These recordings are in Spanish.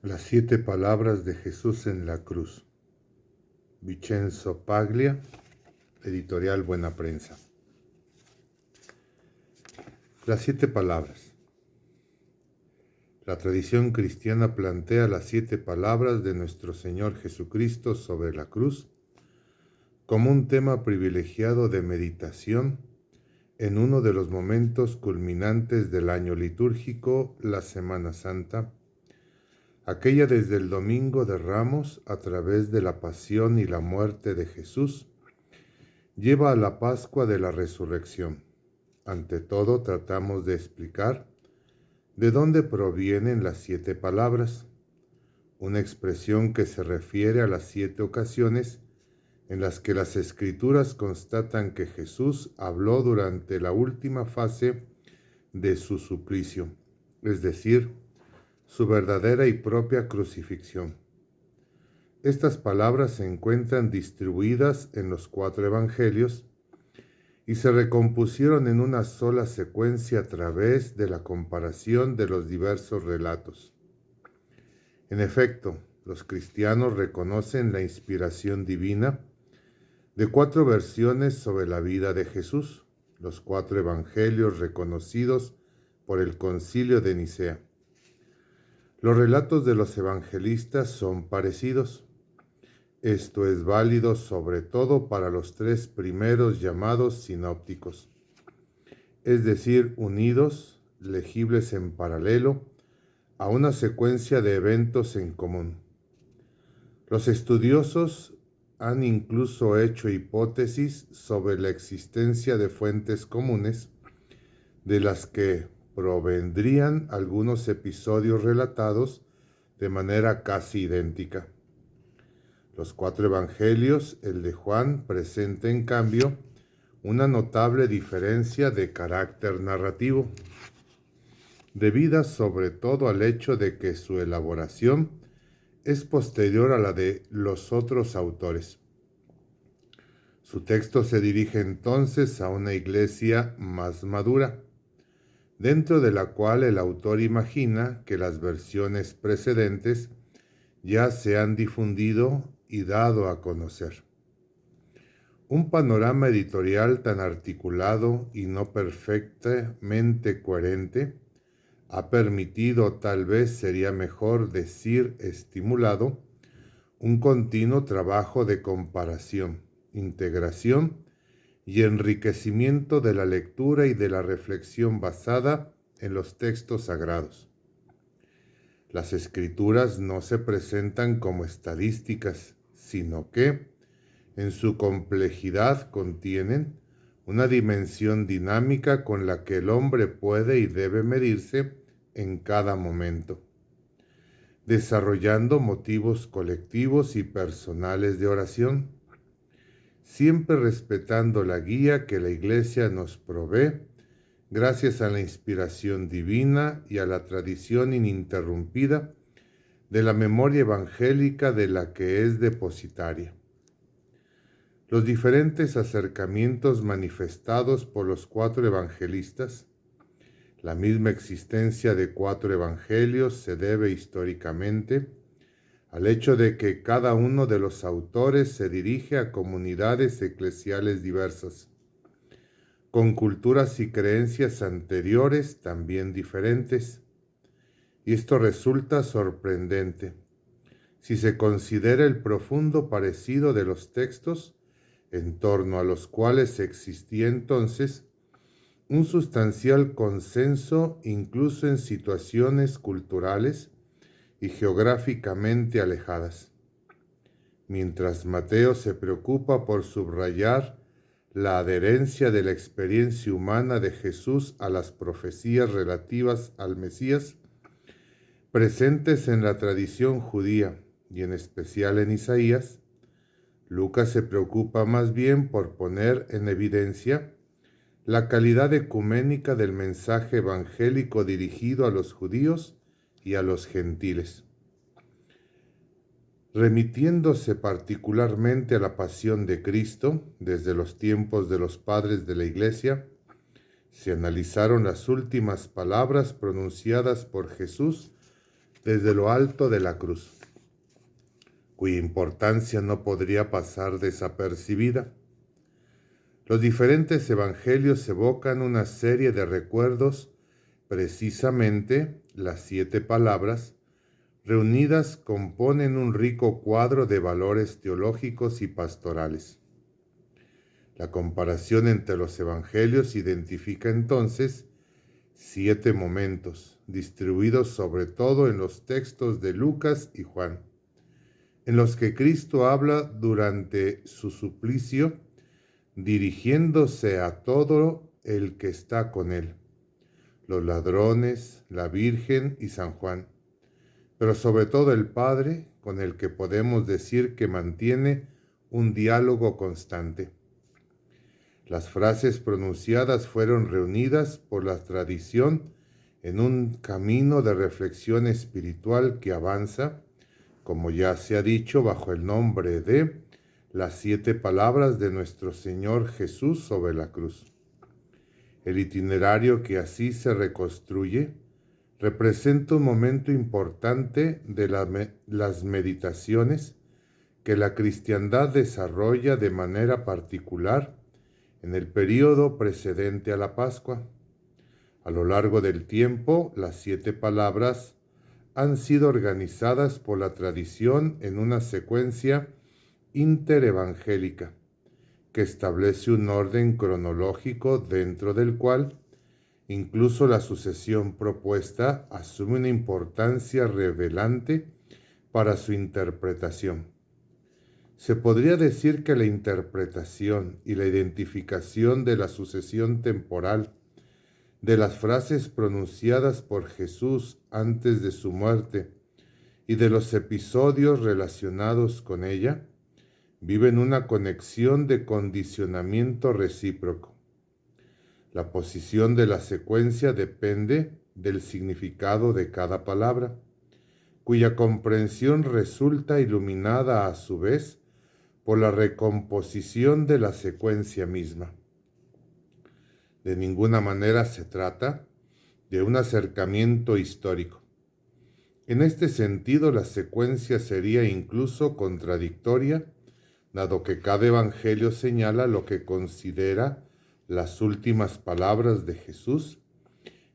Las 7 palabras de Jesús en la cruz. Vincenzo Paglia, editorial Buena Prensa. Las 7 palabras. La tradición cristiana plantea las 7 palabras de nuestro Señor Jesucristo sobre la cruz como un tema privilegiado de meditación en uno de los momentos culminantes del año litúrgico, la Semana Santa, aquella desde el Domingo de Ramos a través de la pasión y la muerte de Jesús, lleva a la Pascua de la Resurrección. Ante todo, tratamos de explicar de dónde provienen las 7 palabras, una expresión que se refiere a las 7 ocasiones en las que las Escrituras constatan que Jesús habló durante la última fase de su suplicio, es decir, su verdadera y propia crucifixión. Estas palabras se encuentran distribuidas en los 4 evangelios y se recompusieron en una sola secuencia a través de la comparación de los diversos relatos. En efecto, los cristianos reconocen la inspiración divina de 4 versiones sobre la vida de Jesús, los 4 evangelios reconocidos por el Concilio de Nicea. Los relatos de los evangelistas son parecidos. Esto es válido sobre todo para los 3 primeros llamados sinópticos, es decir, unidos, legibles en paralelo, a una secuencia de eventos en común. Los estudiosos han incluso hecho hipótesis sobre la existencia de fuentes comunes de las que provendrían algunos episodios relatados de manera casi idéntica. Los 4 evangelios, el de Juan, presenta en cambio una notable diferencia de carácter narrativo, debida sobre todo al hecho de que su elaboración es posterior a la de los otros autores. Su texto se dirige entonces a una iglesia más madura, dentro de la cual el autor imagina que las versiones precedentes ya se han difundido y dado a conocer. Un panorama editorial tan articulado y no perfectamente coherente ha permitido, tal vez sería mejor decir estimulado, un continuo trabajo de comparación, integración y enriquecimiento de la lectura y de la reflexión basada en los textos sagrados. Las Escrituras no se presentan como estadísticas, sino que, en su complejidad, contienen una dimensión dinámica con la que el hombre puede y debe medirse en cada momento, desarrollando motivos colectivos y personales de oración, siempre respetando la guía que la Iglesia nos provee gracias a la inspiración divina y a la tradición ininterrumpida de la memoria evangélica de la que es depositaria. Los diferentes acercamientos manifestados por los 4 evangelistas, la misma existencia de 4 evangelios se debe históricamente al hecho de que cada uno de los autores se dirige a comunidades eclesiales diversas, con culturas y creencias anteriores también diferentes, y esto resulta sorprendente si se considera el profundo parecido de los textos en torno a los cuales existía entonces un sustancial consenso incluso en situaciones culturales y geográficamente alejadas. Mientras Mateo se preocupa por subrayar la adherencia de la experiencia humana de Jesús a las profecías relativas al Mesías, presentes en la tradición judía y en especial en Isaías, Lucas se preocupa más bien por poner en evidencia la calidad ecuménica del mensaje evangélico dirigido a los judíos y a los gentiles. Remitiéndose particularmente a la pasión de Cristo, desde los tiempos de los padres de la Iglesia, se analizaron las últimas palabras pronunciadas por Jesús desde lo alto de la cruz, cuya importancia no podría pasar desapercibida. Los diferentes evangelios evocan una serie de recuerdos, precisamente las 7 palabras, reunidas componen un rico cuadro de valores teológicos y pastorales. La comparación entre los evangelios identifica entonces 7 momentos, distribuidos sobre todo en los textos de Lucas y Juan, en los que Cristo habla durante su suplicio, dirigiéndose a todo el que está con él, los ladrones, la Virgen y San Juan, pero sobre todo el Padre, con el que podemos decir que mantiene un diálogo constante. Las frases pronunciadas fueron reunidas por la tradición en un camino de reflexión espiritual que avanza, como ya se ha dicho, bajo el nombre de las 7 palabras de nuestro Señor Jesús sobre la cruz. El itinerario que así se reconstruye representa un momento importante de las meditaciones que la cristiandad desarrolla de manera particular en el período precedente a la Pascua. A lo largo del tiempo, las 7 palabras han sido organizadas por la tradición en una secuencia interevangélica que establece un orden cronológico dentro del cual incluso la sucesión propuesta asume una importancia revelante para su interpretación. Se podría decir que la interpretación y la identificación de la sucesión temporal de las frases pronunciadas por Jesús antes de su muerte y de los episodios relacionados con ella viven una conexión de condicionamiento recíproco. La posición de la secuencia depende del significado de cada palabra, cuya comprensión resulta iluminada a su vez por la recomposición de la secuencia misma. De ninguna manera se trata de un acercamiento histórico. En este sentido, la secuencia sería incluso contradictoria, dado que cada evangelio señala lo que considera las últimas palabras de Jesús,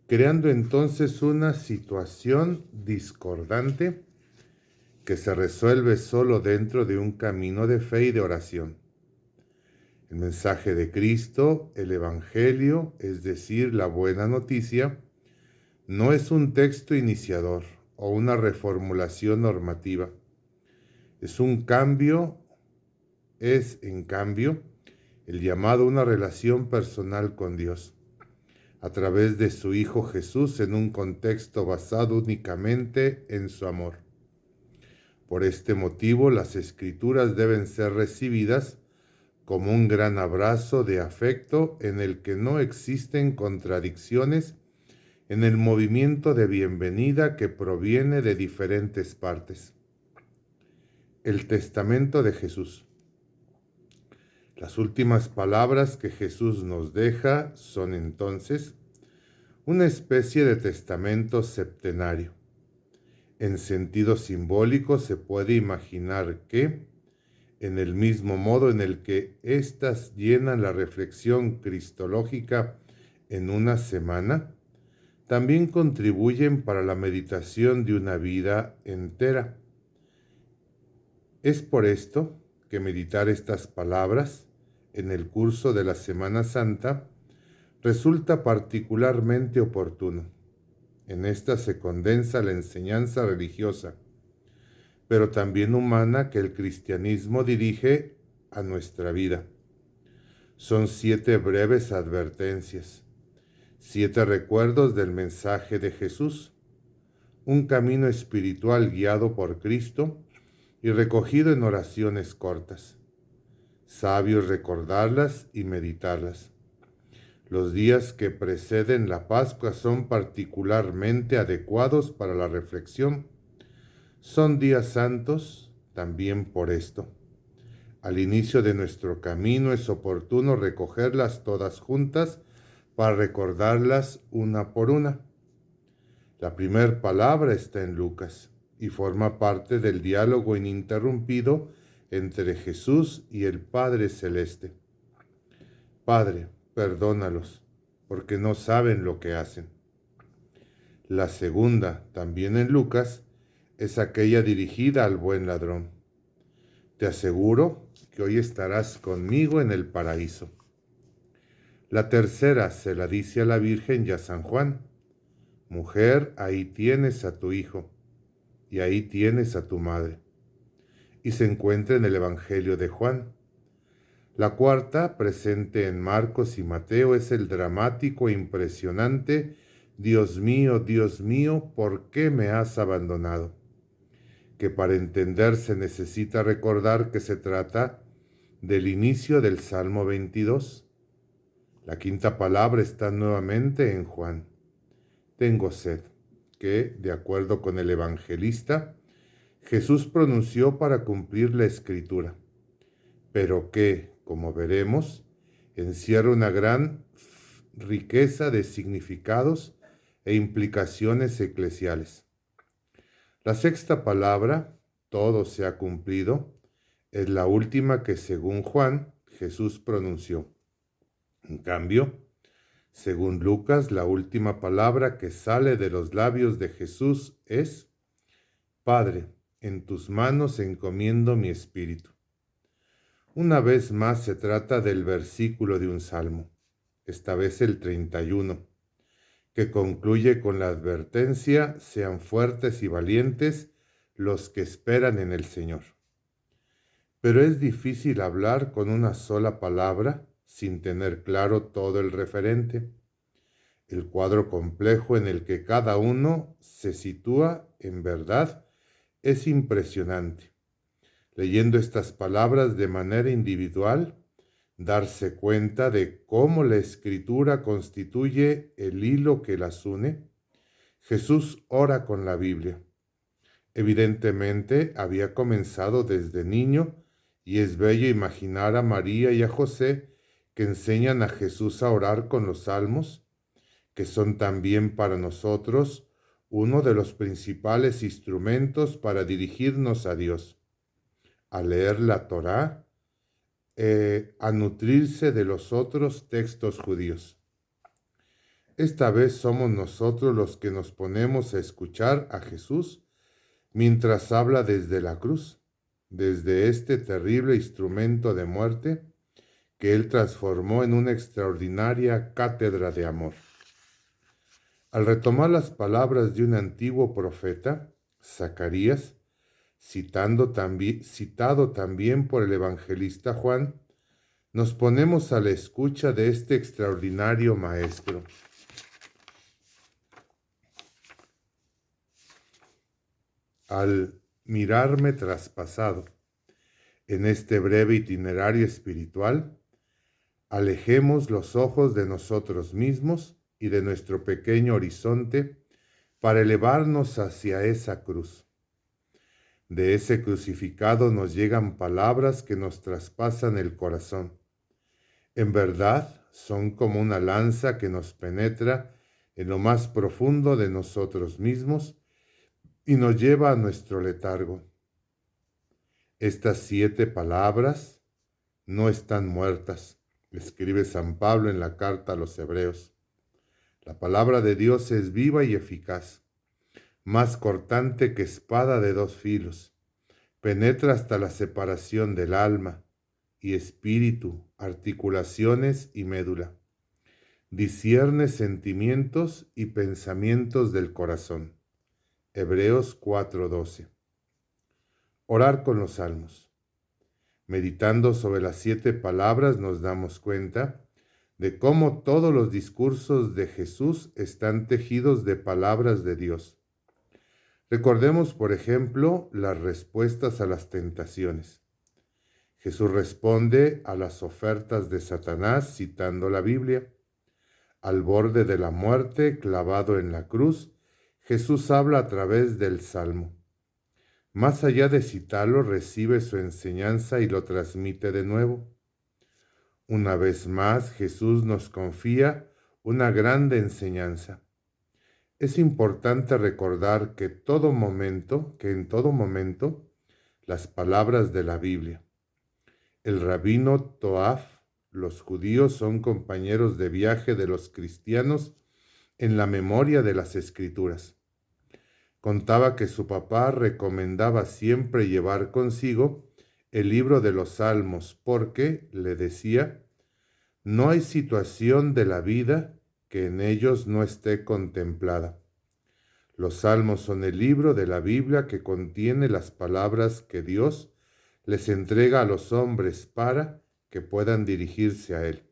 creando entonces una situación discordante que se resuelve solo dentro de un camino de fe y de oración. El mensaje de Cristo, el Evangelio, es decir, la buena noticia, no es un texto iniciador o una reformulación normativa. Es en cambio, el llamado a una relación personal con Dios, a través de su Hijo Jesús en un contexto basado únicamente en su amor. Por este motivo, las Escrituras deben ser recibidas como un gran abrazo de afecto en el que no existen contradicciones en el movimiento de bienvenida que proviene de diferentes partes. El testamento de Jesús. Las últimas palabras que Jesús nos deja son entonces una especie de testamento septenario. En sentido simbólico se puede imaginar que, en el mismo modo en el que éstas llenan la reflexión cristológica en una semana, también contribuyen para la meditación de una vida entera. Es por esto que meditar estas palabras en el curso de la Semana Santa resulta particularmente oportuno. En esta se condensa la enseñanza religiosa, pero también humana que el cristianismo dirige a nuestra vida. Son 7 breves advertencias, 7 recuerdos del mensaje de Jesús, un camino espiritual guiado por Cristo y recogido en oraciones cortas. Sabio recordarlas y meditarlas. Los días que preceden la Pascua son particularmente adecuados para la reflexión. Son días santos también por esto. Al inicio de nuestro camino es oportuno recogerlas todas juntas para recordarlas una por una. La primera palabra está en Lucas y forma parte del diálogo ininterrumpido entre Jesús y el Padre Celeste. Padre, perdónalos, porque no saben lo que hacen. La segunda, también en Lucas, es aquella dirigida al buen ladrón. Te aseguro que hoy estarás conmigo en el paraíso. La tercera se la dice a la Virgen y a San Juan. Mujer, ahí tienes a tu hijo, y ahí tienes a tu madre. Y se encuentra en el Evangelio de Juan. La cuarta, presente en Marcos y Mateo, es el dramático e impresionante Dios mío, ¿por qué me has abandonado? Que para entender se necesita recordar que se trata del inicio del Salmo 22. La quinta palabra está nuevamente en Juan. Tengo sed, que, de acuerdo con el evangelista, Jesús pronunció para cumplir la Escritura, pero que, como veremos, encierra una gran riqueza de significados e implicaciones eclesiales. La sexta palabra, todo se ha cumplido, es la última que, según Juan, Jesús pronunció. En cambio, según Lucas, la última palabra que sale de los labios de Jesús es: Padre, en tus manos encomiendo mi espíritu. Una vez más se trata del versículo de un salmo, esta vez el 31, que concluye con la advertencia: sean fuertes y valientes los que esperan en el Señor. Pero es difícil hablar con una sola palabra sin tener claro todo el referente, el cuadro complejo en el que cada uno se sitúa. En verdad, es impresionante. Leyendo estas palabras de manera individual, darse cuenta de cómo la Escritura constituye el hilo que las une. Jesús ora con la Biblia. Evidentemente había comenzado desde niño, y es bello imaginar a María y a José que enseñan a Jesús a orar con los salmos, que son también para nosotros uno de los principales instrumentos para dirigirnos a Dios, a leer la Torá, a nutrirse de los otros textos judíos. Esta vez somos nosotros los que nos ponemos a escuchar a Jesús mientras habla desde la cruz, desde este terrible instrumento de muerte que Él transformó en una extraordinaria cátedra de amor. Al retomar las palabras de un antiguo profeta, Zacarías, citado también por el evangelista Juan, nos ponemos a la escucha de este extraordinario maestro. Al mirarme traspasado en este breve itinerario espiritual, alejemos los ojos de nosotros mismos y de nuestro pequeño horizonte para elevarnos hacia esa cruz. De ese crucificado nos llegan palabras que nos traspasan el corazón. En verdad, son como una lanza que nos penetra en lo más profundo de nosotros mismos y nos lleva a nuestro letargo. Estas 7 palabras no están muertas, escribe San Pablo en la carta a los Hebreos. La palabra de Dios es viva y eficaz, más cortante que espada de 2 filos, penetra hasta la separación del alma y espíritu, articulaciones y médula, discierne sentimientos y pensamientos del corazón. Hebreos 4:12. Orar con los salmos. Meditando sobre las 7 palabras nos damos cuenta de cómo todos los discursos de Jesús están tejidos de palabras de Dios. Recordemos, por ejemplo, las respuestas a las tentaciones. Jesús responde a las ofertas de Satanás citando la Biblia. Al borde de la muerte, clavado en la cruz, Jesús habla a través del Salmo. Más allá de citarlo, recibe su enseñanza y lo transmite de nuevo. Una vez más, Jesús nos confía una grande enseñanza. Es importante recordar que en todo momento, las palabras de la Biblia, el rabino Toaf, los judíos son compañeros de viaje de los cristianos en la memoria de las Escrituras. Contaba que su papá recomendaba siempre llevar consigo el libro de los Salmos porque, le decía, no hay situación de la vida que en ellos no esté contemplada. Los Salmos son el libro de la Biblia que contiene las palabras que Dios les entrega a los hombres para que puedan dirigirse a Él.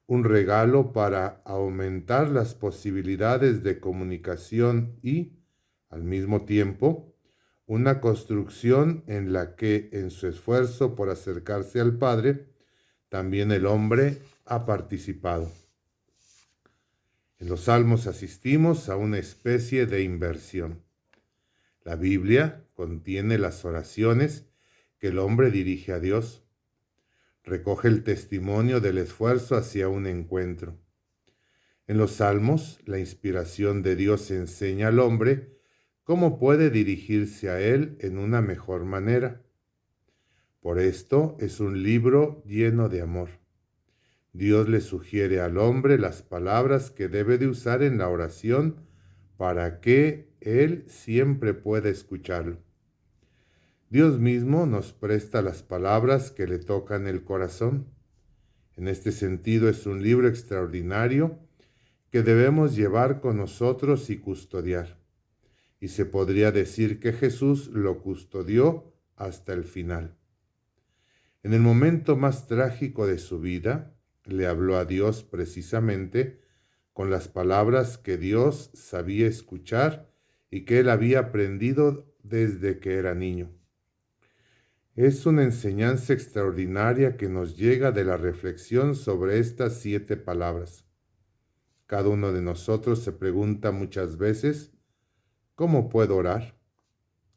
Un regalo para aumentar las posibilidades de comunicación y, al mismo tiempo, una construcción en la que, en su esfuerzo por acercarse al Padre, también el hombre ha participado. En los Salmos asistimos a una especie de inversión. La Biblia contiene las oraciones que el hombre dirige a Dios. Recoge el testimonio del esfuerzo hacia un encuentro. En los Salmos, la inspiración de Dios enseña al hombre cómo puede dirigirse a Él en una mejor manera. Por esto es un libro lleno de amor. Dios le sugiere al hombre las palabras que debe de usar en la oración para que él siempre pueda escucharlo. Dios mismo nos presta las palabras que le tocan el corazón. En este sentido es un libro extraordinario que debemos llevar con nosotros y custodiar. Y se podría decir que Jesús lo custodió hasta el final. En el momento más trágico de su vida, le habló a Dios precisamente con las palabras que Dios sabía escuchar y que él había aprendido desde que era niño. Es una enseñanza extraordinaria que nos llega de la reflexión sobre estas 7 palabras. Cada uno de nosotros se pregunta muchas veces, ¿cómo puedo orar?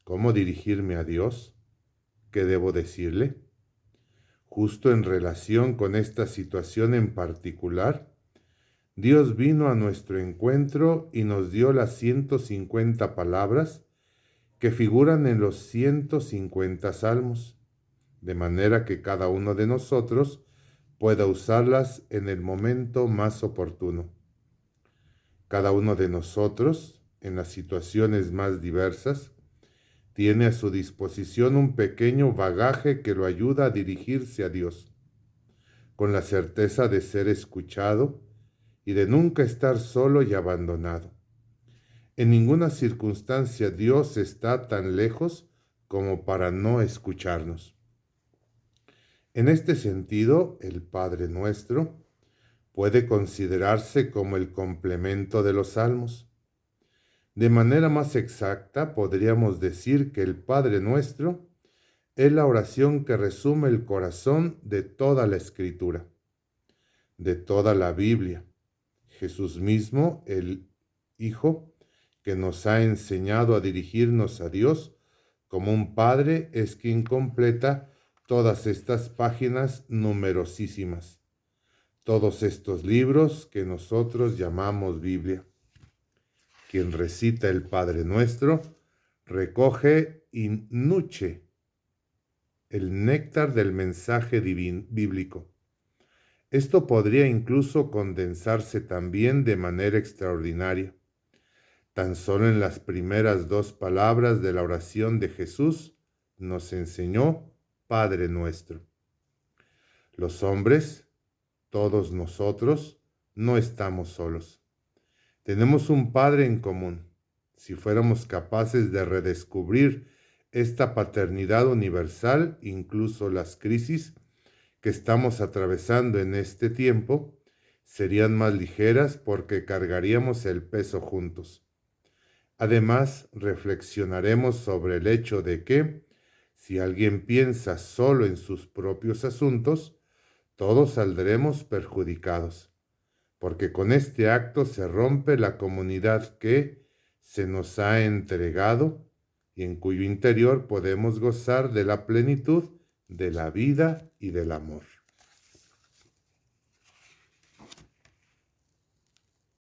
¿Cómo dirigirme a Dios? ¿Qué debo decirle? Justo en relación con esta situación en particular, Dios vino a nuestro encuentro y nos dio las 150 palabras que figuran en los 150 salmos, de manera que cada uno de nosotros pueda usarlas en el momento más oportuno. Cada uno de nosotros, en las situaciones más diversas, tiene a su disposición un pequeño bagaje que lo ayuda a dirigirse a Dios, con la certeza de ser escuchado y de nunca estar solo y abandonado. En ninguna circunstancia Dios está tan lejos como para no escucharnos. En este sentido, el Padre Nuestro puede considerarse como el complemento de los salmos. De manera más exacta, podríamos decir que el Padre Nuestro es la oración que resume el corazón de toda la Escritura, de toda la Biblia. Jesús mismo, el Hijo, que nos ha enseñado a dirigirnos a Dios como un Padre, es quien completa todas estas páginas numerosísimas, todos estos libros que nosotros llamamos Biblia. Quien recita el Padre Nuestro recoge y nutre el néctar del mensaje bíblico. Esto podría incluso condensarse también de manera extraordinaria, tan solo en las primeras 2 palabras de la oración de Jesús nos enseñó Padre Nuestro. Los hombres, todos nosotros, no estamos solos. Tenemos un Padre en común. Si fuéramos capaces de redescubrir esta paternidad universal, incluso las crisis que estamos atravesando en este tiempo, serían más ligeras porque cargaríamos el peso juntos. Además, reflexionaremos sobre el hecho de que, si alguien piensa solo en sus propios asuntos, todos saldremos perjudicados, porque con este acto se rompe la comunidad que se nos ha entregado y en cuyo interior podemos gozar de la plenitud de la vida y del amor.